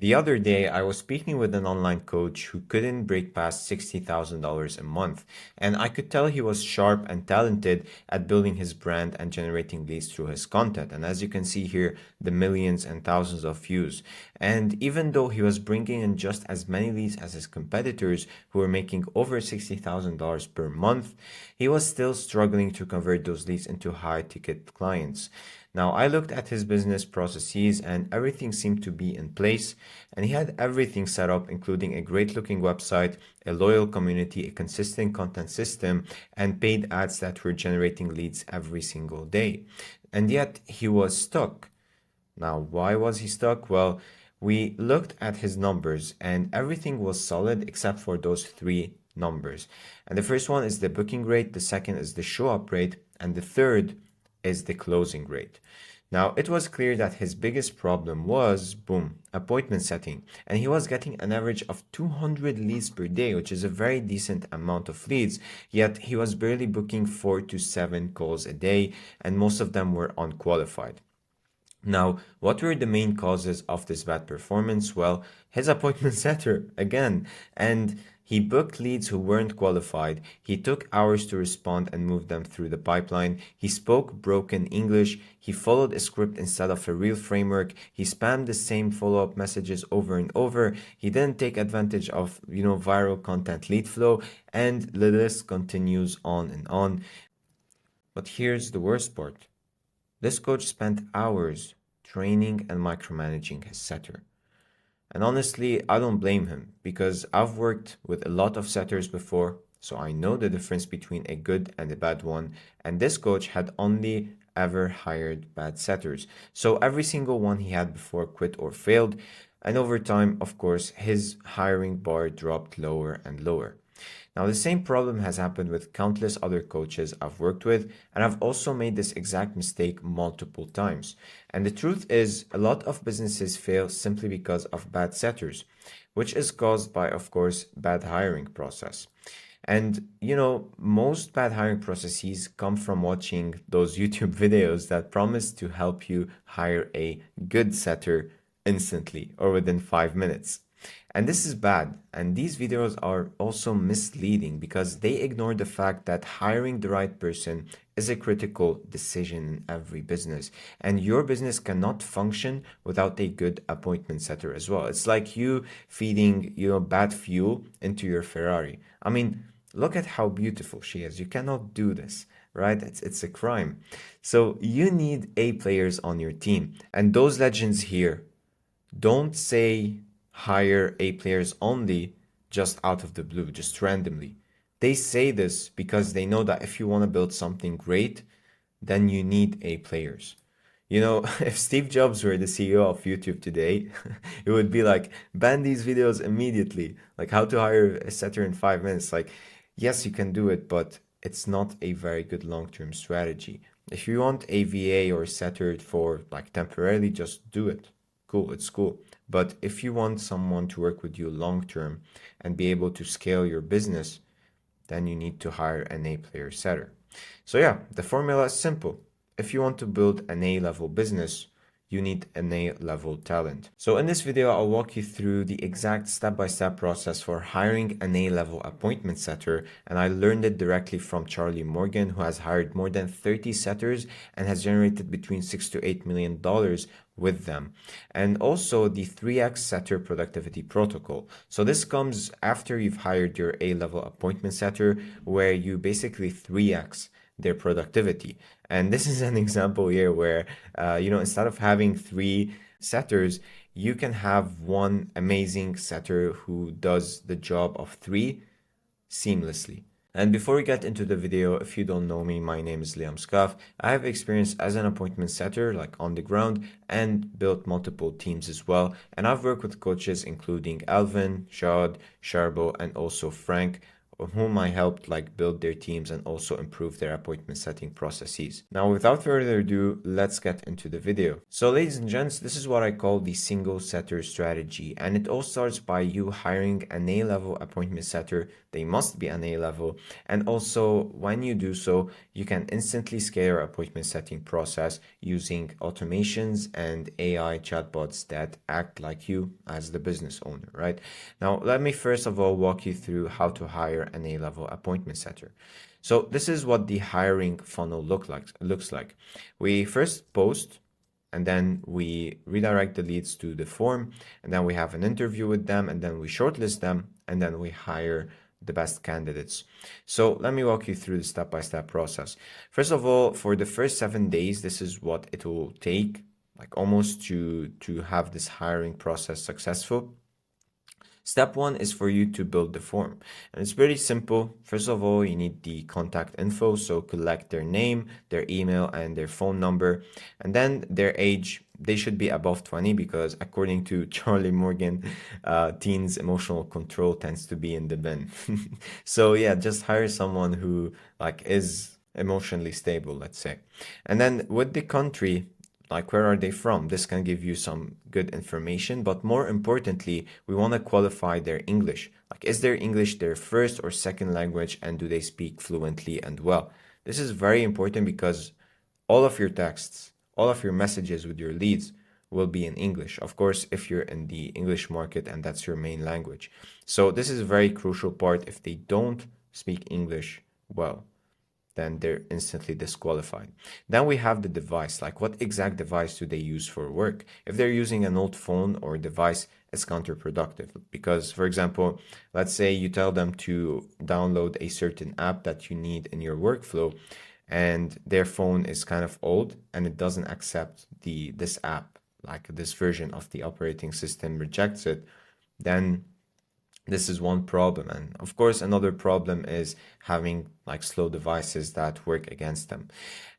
The other day, I was speaking with an online coach who couldn't break past $60,000 a month, and I could tell he was sharp and talented at building his brand and generating leads through his content. And as you can see here, the millions and thousands of views. And even though he was bringing in just as many leads as his competitors who were making over $60,000 per month, he was still struggling to convert those leads into high ticket clients. Now, I looked at his business processes and everything seemed to be in place, and he had everything set up, including a great looking website, a loyal community, a consistent content system, and paid ads that were generating leads every single day. And yet, he was stuck. Now, why was he stuck? Well, we looked at his numbers and everything was solid except for those three numbers. And the first one is the booking rate, the second is the show up rate, and the third is the closing rate. Now, it was clear that his biggest problem was, boom, appointment setting. And he was getting an average of 200 leads per day, which is a very decent amount of leads. Yet he was barely booking 4 to 7 calls a day, and most of them were unqualified. Now, what were the main causes of this bad performance? Well, his appointment setter again, and he booked leads who weren't qualified. He took hours to respond and move them through the pipeline. He spoke broken English. He followed a script instead of a real framework. He spammed the same follow-up messages over and over. He didn't take advantage of, viral content lead flow, and the list continues on and on. But here's the worst part. This coach spent hours training and micromanaging his setter. And honestly, I don't blame him because I've worked with a lot of setters before, so I know the difference between a good and a bad one. And this coach had only ever hired bad setters. So every single one he had before quit or failed. And over time, of course, his hiring bar dropped lower and lower. Now, the same problem has happened with countless other coaches I've worked with, and I've also made this exact mistake multiple times. And the truth is, a lot of businesses fail simply because of bad setters, which is caused by, of course, bad hiring process. And most bad hiring processes come from watching those YouTube videos that promise to help you hire a good setter instantly or within 5 minutes. And this is bad. And these videos are also misleading because they ignore the fact that hiring the right person is a critical decision in every business. And your business cannot function without a good appointment setter as well. It's like you feeding, bad fuel into your Ferrari. I mean, look at how beautiful she is. You cannot do this, right? It's a crime. So you need A players on your team. And those legends here don't say hire A players only just out of the blue, just randomly. They say this because they know that if you want to build something great, then you need A players. If Steve Jobs were the CEO of YouTube today, it would be like, ban these videos immediately. Like how to hire a setter in 5 minutes. Like, yes, you can do it, but it's not a very good long-term strategy. If you want a VA or setter for like temporarily, just do it. Cool, it's cool. But if you want someone to work with you long term and be able to scale your business, then you need to hire an A player setter. So yeah, the formula is simple. If you want to build an A-level business, you need an A-level talent. So in this video, I'll walk you through the exact step-by-step process for hiring an A-level appointment setter. And I learned it directly from Charlie Morgan, who has hired more than 30 setters and has generated between $6 to $8 million with them. And also the 3x setter productivity protocol. So this comes after you've hired your A-level appointment setter, where you basically 3x their productivity. And this is an example here where, instead of having 3 setters, you can have one amazing setter who does the job of 3 seamlessly. And before we get into the video, if you don't know me, my name is Liam Scuff. I have experience as an appointment setter, like on the ground, and built multiple teams as well. And I've worked with coaches including Alvin, Shad, Sharbo, and also Frank, whom I helped like build their teams and also improve their appointment setting processes. Now, without further ado, let's get into the video. So ladies and gents, this is what I call the single setter strategy. And it all starts by you hiring an A-level appointment setter. They must be an A-level. And also when you do so, you can instantly scale your appointment setting process using automations and AI chatbots that act like you as the business owner, right? Now, let me first of all walk you through how to hire an A-level appointment setter. So this is what the hiring funnel looks like. We first post, and then we redirect the leads to the form, and then we have an interview with them, and then we shortlist them, and then we hire the best candidates. So let me walk you through the step-by-step process. First of all, for the first 7 days, this is what it will take, like almost to have this hiring process successful. Step one is for you to build the form. And it's pretty simple. First of all, you need the contact info. So collect their name, their email, and their phone number. And then their age. They should be above 20 because according to Charlie Morgan, teens' emotional control tends to be in the bin. So yeah, just hire someone who like is emotionally stable, let's say. And then with the country, like where are they from? This can give you some good information, but more importantly, we want to qualify their English. Like, is their English their first or second language, and do they speak fluently and well? This is very important because all of your texts, all of your messages with your leads will be in English. Of course, if you're in the English market and that's your main language. So this is a very crucial part. If they don't speak English well, then they're instantly disqualified. Then we have the device, like what exact device do they use for work? If they're using an old phone or device, it's counterproductive because, for example, let's say you tell them to download a certain app that you need in your workflow and their phone is kind of old and it doesn't accept this app, like this version of the operating system rejects it, then this is one problem. And of course, another problem is having like slow devices that work against them.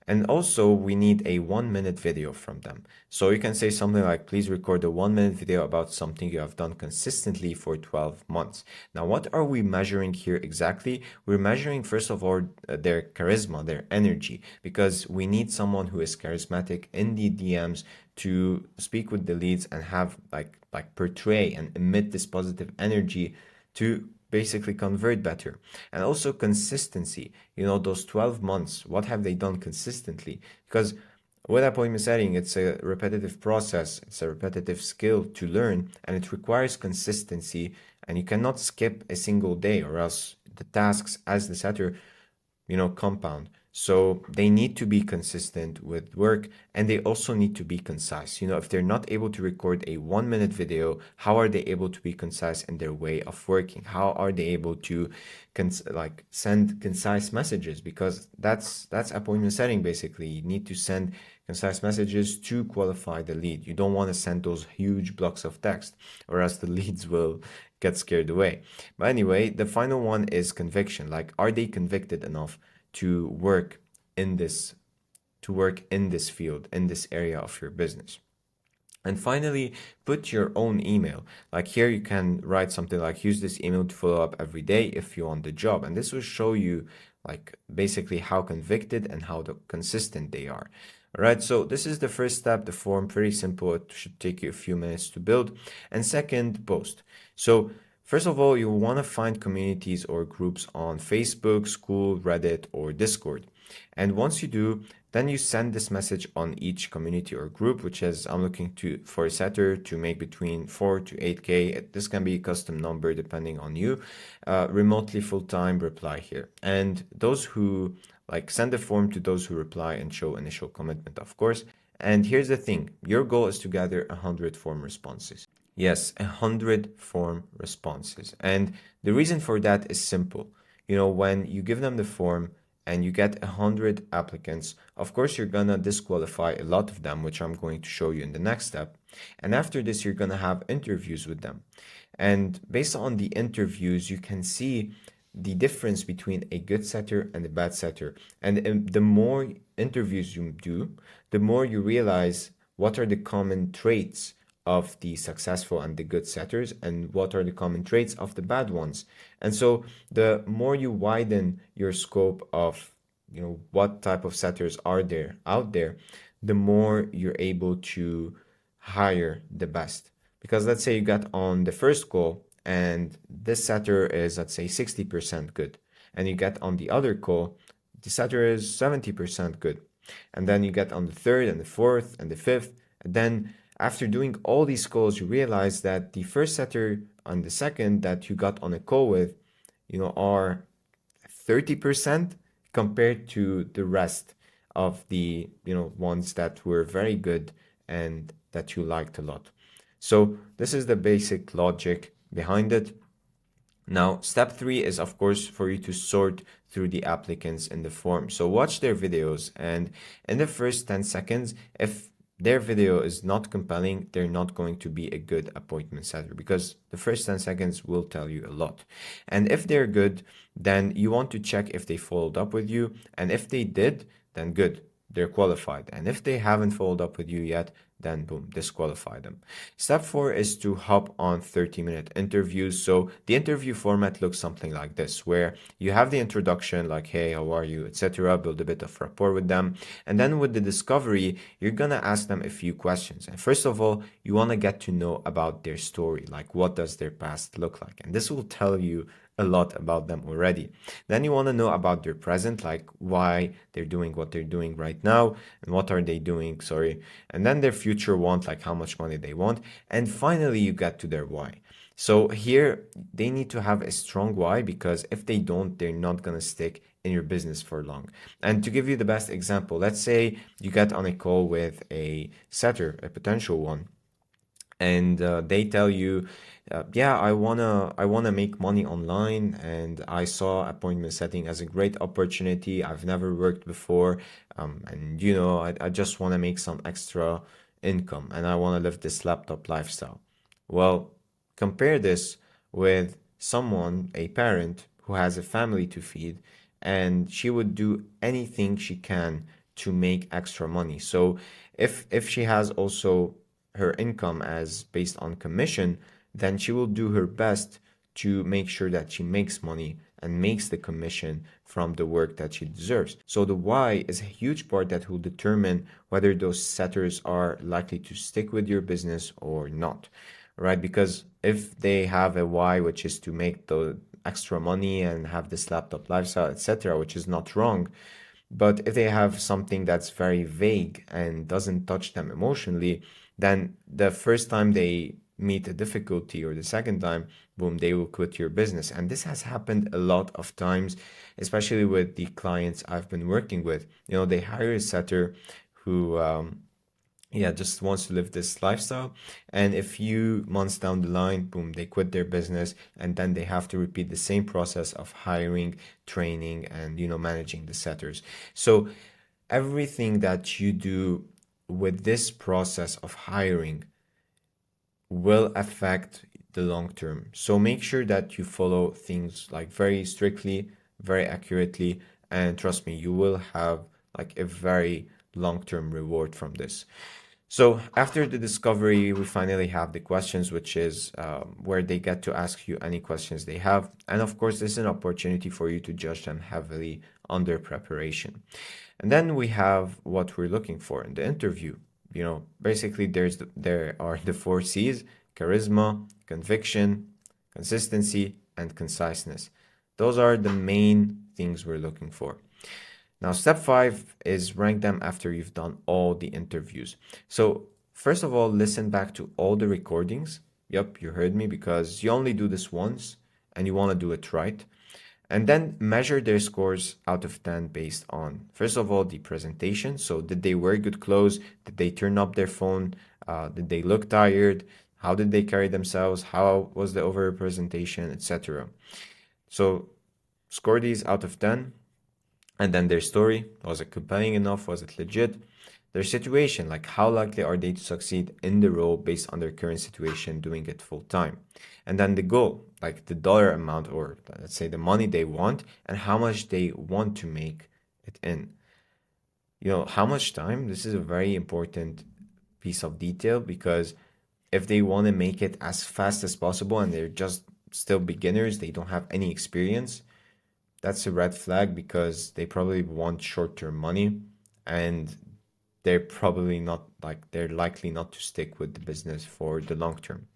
And also, we need a 1 minute video from them. So you can say something like, please record a 1 minute video about something you have done consistently for 12 months. Now, what are we measuring here exactly? We're measuring, first of all, their charisma, their energy, because we need someone who is charismatic in the DMs to speak with the leads and have like portray and emit this positive energy to basically convert better. And also consistency, those 12 months, what have they done consistently? Because with appointment setting, it's a repetitive process, it's a repetitive skill to learn, and it requires consistency, and you cannot skip a single day or else the tasks as the setter, compound. So they need to be consistent with work and they also need to be concise. If they're not able to record a 1 minute video, how are they able to be concise in their way of working? How are they able to send concise messages? Because that's appointment setting basically. You need to send concise messages to qualify the lead. You don't want to send those huge blocks of text or else the leads will get scared away. But anyway, the final one is conviction. Like, are they convicted enough to work in this field, in this area of your business? And finally, put your own email. Like here, you can write something like, use this email to follow up every day if you want the job. And this will show you like basically how convicted and how consistent they are. All right, so this is the first step, the form, pretty simple. It should take you a few minutes to build. And second, post. So first of all, you want to find communities or groups on Facebook, School, Reddit, or Discord. And once you do, then you send this message on each community or group, which is I'm looking for a setter to make between 4 to 8K. This can be a custom number depending on you. Remotely full-time, reply here. And those who send the form to those who reply and show initial commitment, of course. And here's the thing, your goal is to gather 100 form responses. Yes, 100 form responses. And the reason for that is simple. When you give them the form and you get 100 applicants, of course, you're gonna disqualify a lot of them, which I'm going to show you in the next step. And after this, you're gonna have interviews with them. And based on the interviews, you can see the difference between a good setter and a bad setter. And the more interviews you do, the more you realize what are the common traits of the successful and the good setters, and what are the common traits of the bad ones. And so the more you widen your scope of, what type of setters are there out there, the more you're able to hire the best. Because let's say you got on the first call and this setter is, let's say, 60% good, and you get on the other call, the setter is 70% good. And then you get on the third and the fourth and the fifth. And then after doing all these calls, you realize that the first setter and the second that you got on a call with, are 30% compared to the rest of the, ones that were very good and that you liked a lot. So this is the basic logic behind it. Now, step three is, of course, for you to sort through the applicants in the form. So watch their videos, and in the first 10 seconds, if their video is not compelling, they're not going to be a good appointment setter, because the first 10 seconds will tell you a lot. And if they're good, then you want to check if they followed up with you. And if they did, then good, they're qualified. And if they haven't followed up with you yet, then boom, disqualify them. Step four is to hop on 30-minute interviews. So the interview format looks something like this, where you have the introduction, like, hey, how are you, etc., build a bit of rapport with them. And then with the discovery, you're gonna ask them a few questions. And first of all, you wanna get to know about their story, like what does their past look like? And this will tell you a lot about them already. Then you want to know about their present, like why they're doing what they're doing right now, and what are they doing, sorry. And then their future want, like how much money they want. And finally, you get to their why. So here, they need to have a strong why, because if they don't, they're not going to stick in your business for long. And to give you the best example, let's say you get on a call with a setter, a potential one, and they tell you, yeah, I wanna make money online, and I saw appointment setting as a great opportunity. I've never worked before, and I just want to make some extra income, and I want to live this laptop lifestyle. Well, compare this with someone, a parent who has a family to feed, and she would do anything she can to make extra money. So if she has also her income as based on commission, then she will do her best to make sure that she makes money and makes the commission from the work that she deserves. So the why is a huge part that will determine whether those setters are likely to stick with your business or not, right? Because if they have a why, which is to make the extra money and have this laptop lifestyle, etc., which is not wrong, but if they have something that's very vague and doesn't touch them emotionally, then the first time they meet a difficulty, or the second time, boom, they will quit your business. And this has happened a lot of times, especially with the clients I've been working with. They hire a setter who yeah, just wants to live this lifestyle. And a few months down the line, boom, they quit their business, and then they have to repeat the same process of hiring, training, and managing the setters. So everything that you do with this process of hiring will affect the long term. So make sure that you follow things like very strictly, very accurately, and trust me, you will have like a very long-term reward from this. So after the discovery, we finally have the questions, which is where they get to ask you any questions they have. And of course, this is an opportunity for you to judge them heavily on their preparation. And then we have what we're looking for in the interview. Basically there are the 4 C's: charisma, conviction, consistency, and conciseness. Those are the main things we're looking for. Now, step five is rank them after you've done all the interviews. So first of all, listen back to all the recordings. Yep, you heard me, because you only do this once and you want to do it right. And then measure their scores out of 10 based on, first of all, the presentation. So did they wear good clothes? Did they turn up their phone? Did they look tired? How did they carry themselves? How was the overall presentation, etc.? So score these out of 10. And then their story, was it compelling enough? Was it legit? Their situation, like how likely are they to succeed in the role based on their current situation doing it full time? And then the goal, like the dollar amount, or let's say the money they want, and how much they want to make it in. How much time? This is a very important piece of detail, because If they want to make it as fast as possible and they're just still beginners, they don't have any experience, that's a red flag because they probably want short-term money and they're probably not like they're likely not to stick with the business for the long term.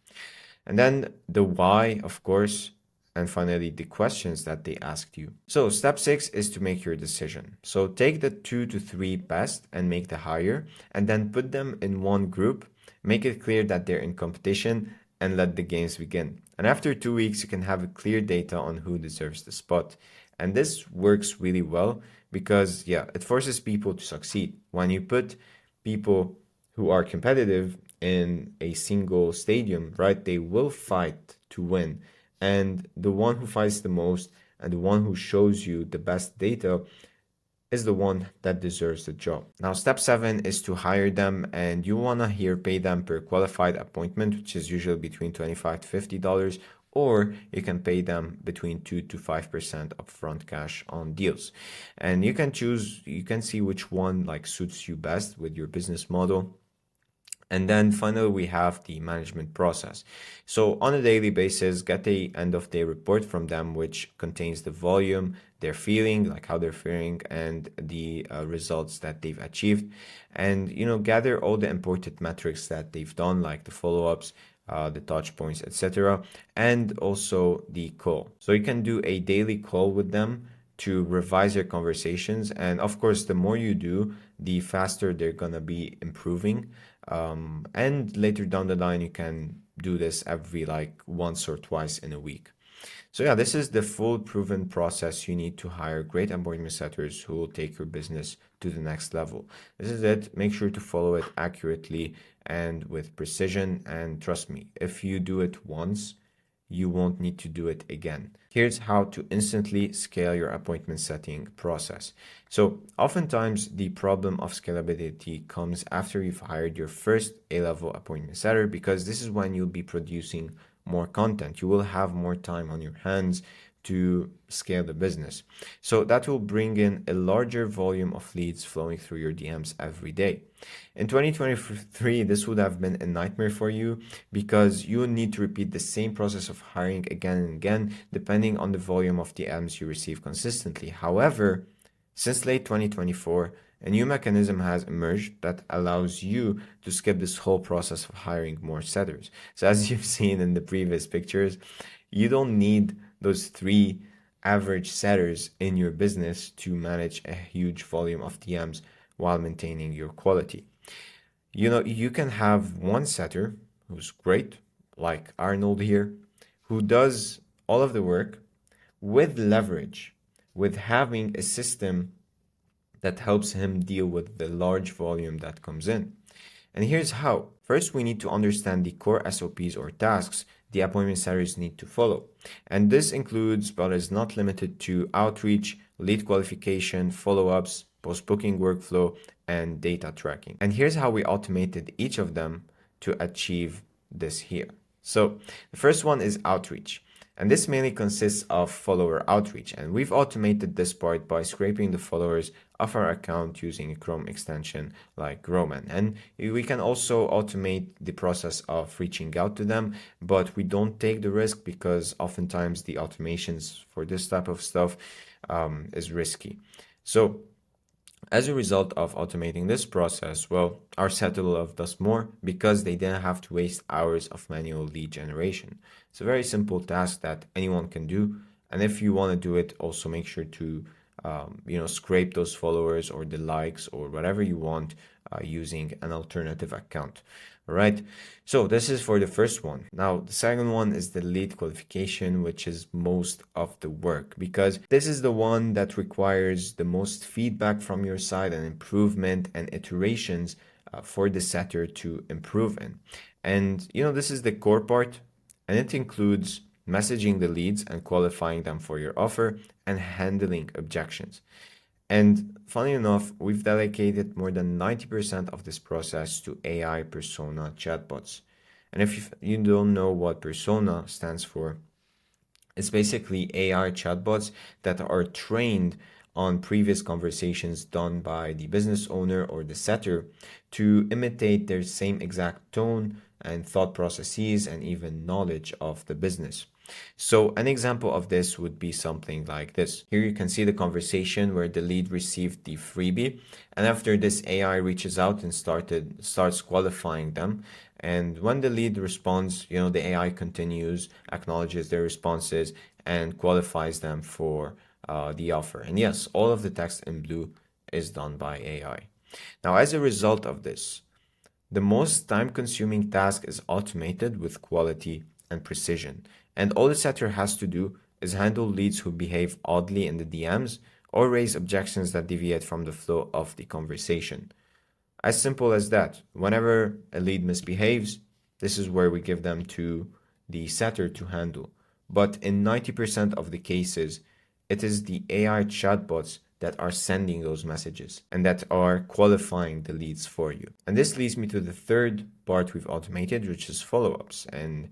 And then the why, of course, and finally the questions that they asked you. So step 6 is to make your decision. So take the 2 to 3 best and make the hire, and then put them in one group, make it clear that they're in competition, and let the games begin. And after 2 weeks, you can have a clear data on who deserves the spot. And this works really well because, yeah, it forces people to succeed. When you put people who are competitive in a single stadium, right, they will fight to win. And the one who fights the most and the one who shows you the best data is the one that deserves the job. Now, step 7 is to hire them, and you want to here pay them per qualified appointment, which is usually between $25 to $50, or you can pay them between 2 to 5% upfront cash on deals. And you can choose, you can see which one like suits you best with your business model. And then finally, we have the management process. So on a daily basis, get a end of day report from them, which contains the volume, their feeling, like how they're feeling, and the results that they've achieved. And, gather all the important metrics that they've done, like the follow-ups, the touch points, etc., and also the call. So you can do a daily call with them to revise your conversations. And of course, the more you do, the faster they're gonna be improving. And later down the line, you can do this every like once or twice in a week. So yeah, this is the full proven process you need to hire great appointment setters who will take your business to the next level. This is it. Make sure to follow it accurately and with precision. And trust me, if you do it once, you won't need to do it again. Here's how to instantly scale your appointment setting process. So oftentimes the problem of scalability comes after you've hired your first A-level appointment setter, because this is when you'll be producing more content. You will have more time on your hands to scale the business. So that will bring in a larger volume of leads flowing through your DMs every day. In 2023, this would have been a nightmare for you because you will need to repeat the same process of hiring again and again, depending on the volume of DMs you receive consistently. However, since late 2024, a new mechanism has emerged that allows you to skip this whole process of hiring more setters. So as you've seen in the previous pictures, you don't need those 3 average setters in your business to manage a huge volume of DMs while maintaining your quality. You can have one setter who's great, like Arnold here, who does all of the work with leverage, with having a system that helps him deal with the large volume that comes in. And here's how. First, we need to understand the core SOPs or tasks the appointment setters need to follow. And this includes, but is not limited to, outreach, lead qualification, follow-ups, post-booking workflow, and data tracking. And here's how we automated each of them to achieve this here. So the first one is outreach. And this mainly consists of follower outreach. And we've automated this part by scraping the followers of our account using a Chrome extension like Roman. And we can also automate the process of reaching out to them, but we don't take the risk because oftentimes the automations for this type of stuff is risky. So as a result of automating this process, well, our setter loved us more because they didn't have to waste hours of manual lead generation. It's a very simple task that anyone can do. And if you want to do it, also make sure to, scrape those followers or the likes or whatever you want using an alternative account. All right. So this is for the first one. Now, the second one is the lead qualification, which is most of the work because this is the one that requires the most feedback from your side and improvement and iterations for the setter to improve in. And, this is the core part, and it includes messaging the leads and qualifying them for your offer and handling objections. And funny enough, we've dedicated more than 90% of this process to AI persona chatbots. And if you don't know what persona stands for, it's basically AI chatbots that are trained on previous conversations done by the business owner or the setter to imitate their same exact tone, and thought processes and even knowledge of the business. So an example of this would be something like this. Here you can see the conversation where the lead received the freebie, and after this AI reaches out and starts qualifying them. And when the lead responds, the AI continues, acknowledges their responses, and qualifies them for the offer. And yes, all of the text in blue is done by AI. Now, as a result of this, the most time-consuming task is automated with quality and precision. And all the setter has to do is handle leads who behave oddly in the DMs or raise objections that deviate from the flow of the conversation. As simple as that. Whenever a lead misbehaves, this is where we give them to the setter to handle. But in 90% of the cases, it is the AI chatbots that are sending those messages and that are qualifying the leads for you. And this leads me to the third part we've automated, which is follow-ups. And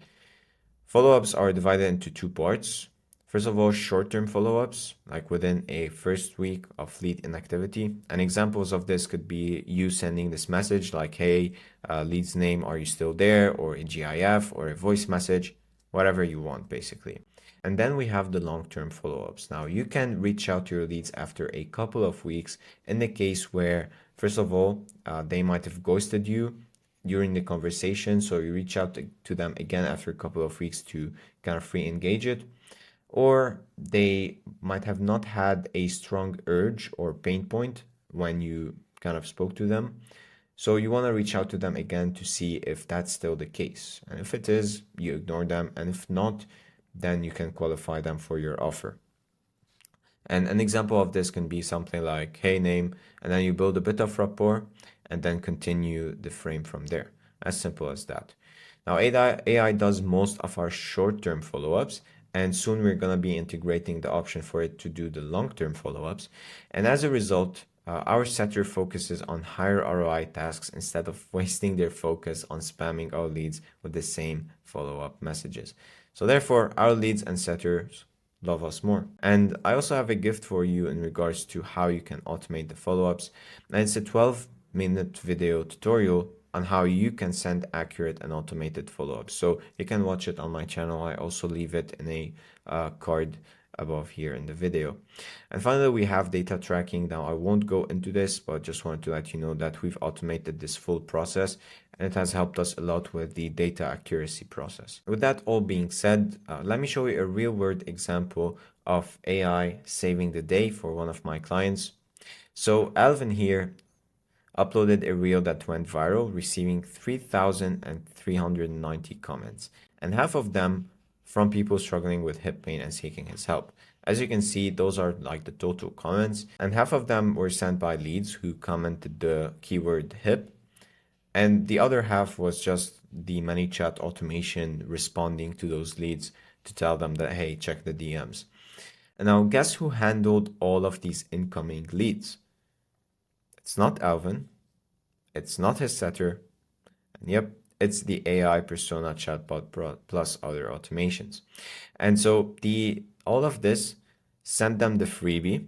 follow-ups are divided into two parts. First of all, short-term follow-ups, like within a first week of lead inactivity. And examples of this could be you sending this message like, hey, lead's name, are you still there? Or a GIF or a voice message, whatever you want, basically. And then we have the long-term follow-ups. Now, you can reach out to your leads after a couple of weeks in the case where, first of all, they might have ghosted you during the conversation. So you reach out to them again after a couple of weeks to kind of re-engage it. Or they might have not had a strong urge or pain point when you kind of spoke to them. So you want to reach out to them again to see if that's still the case. And if it is, you ignore them. And if not, then you can qualify them for your offer. And an example of this can be something like, hey, name, and then you build a bit of rapport and then continue the frame from there. As simple as that. Now, AI does most of our short-term follow-ups, and soon we're going to be integrating the option for it to do the long-term follow-ups. And as a result, our setter focuses on higher ROI tasks instead of wasting their focus on spamming our leads with the same follow-up messages. So therefore, our leads and setters love us more. And I also have a gift for you in regards to how you can automate the follow-ups. And it's a 12-minute video tutorial on how you can send accurate and automated follow-ups. So you can watch it on my channel. I also leave it in a card above here in the video. And finally, we have data tracking. Now, I won't go into this, but just wanted to let you know that we've automated this full process, and it has helped us a lot with the data accuracy process. With that all being said, let me show you a real-world example of AI saving the day for one of my clients. So Alvin here uploaded a reel that went viral, receiving 3,390 comments, and half of them from people struggling with hip pain and seeking his help. As you can see, those are like the total comments, and half of them were sent by leads who commented the keyword hip, and the other half was just the ManyChat automation responding to those leads to tell them that, hey, check the DMs. And now guess who handled all of these incoming leads? It's not Alvin, it's not his setter, and yep, it's the AI persona chatbot plus other automations. And so all of this sent them the freebie,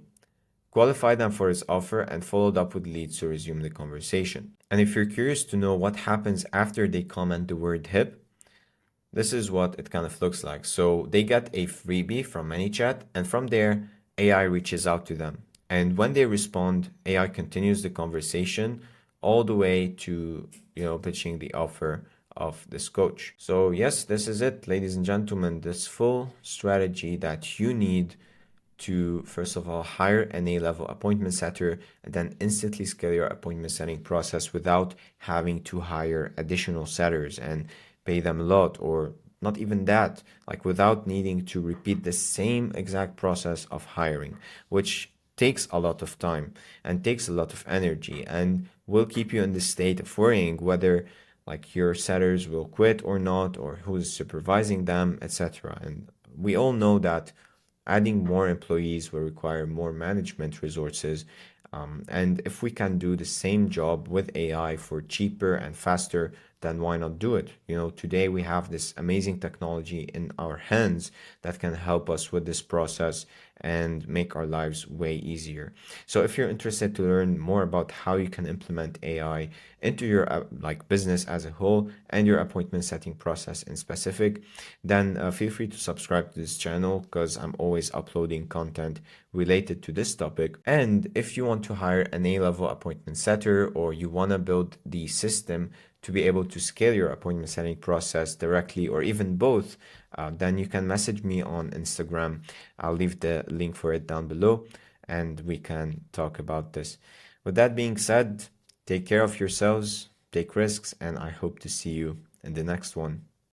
qualified them for his offer, and followed up with leads to resume the conversation. And if you're curious to know what happens after they comment the word hip, this is what it kind of looks like. So they get a freebie from ManyChat, and from there, AI reaches out to them. And when they respond, AI continues the conversation all the way to, pitching the offer of this coach. So yes, this is it, ladies and gentlemen, this full strategy that you need to, first of all, hire an A-level appointment setter and then instantly scale your appointment setting process without having to hire additional setters and pay them a lot, or not even that, like without needing to repeat the same exact process of hiring, which takes a lot of time and takes a lot of energy and will keep you in the state of worrying whether like your setters will quit or not, or who's supervising them, etc. And we all know that adding more employees will require more management resources. And if we can do the same job with AI for cheaper and faster, then why not do it? You know, today we have this amazing technology in our hands that can help us with this process and make our lives way easier. So if you're interested to learn more about how you can implement AI into your like business as a whole and your appointment setting process in specific, then feel free to subscribe to this channel because I'm always uploading content related to this topic. And if you want to hire an A-level appointment setter, or you want to build the system to be able to scale your appointment setting process directly, or even both, then you can message me on Instagram. I'll leave the link for it down below and we can talk about this. With that being said, take care of yourselves, take risks, and I hope to see you in the next one.